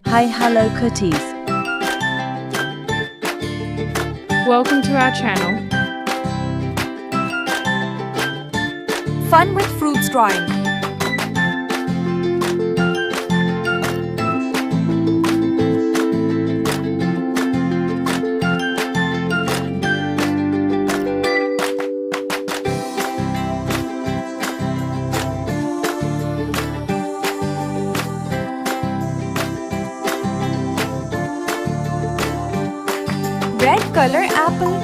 Hi, hello cuties. Welcome to our channel. Fun with fruits drawing. Red color apple.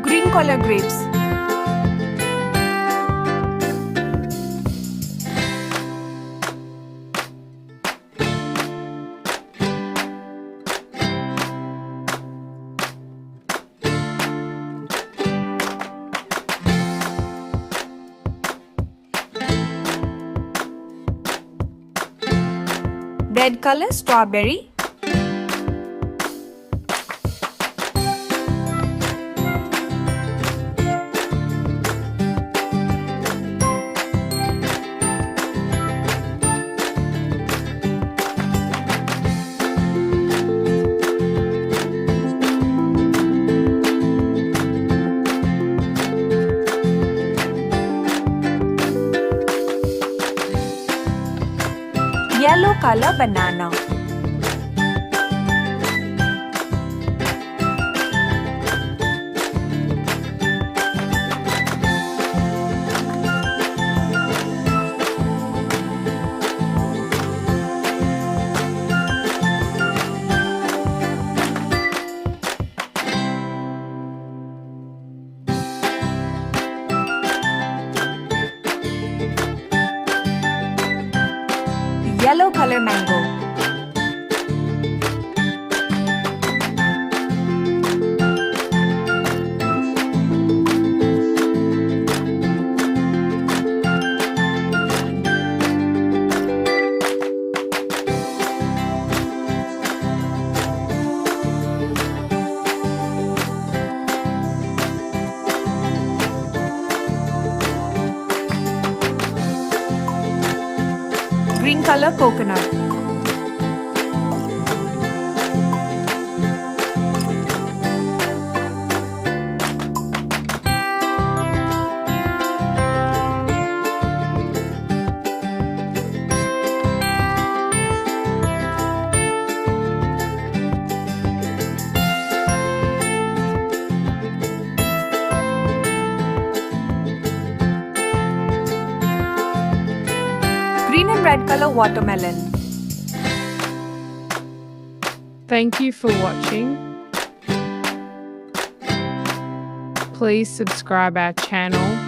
Green color grapes. Red color strawberry. Yellow color banana. Yellow color mango. Green color coconut. Green and red color watermelon. Thank you for watching. Please subscribe our channel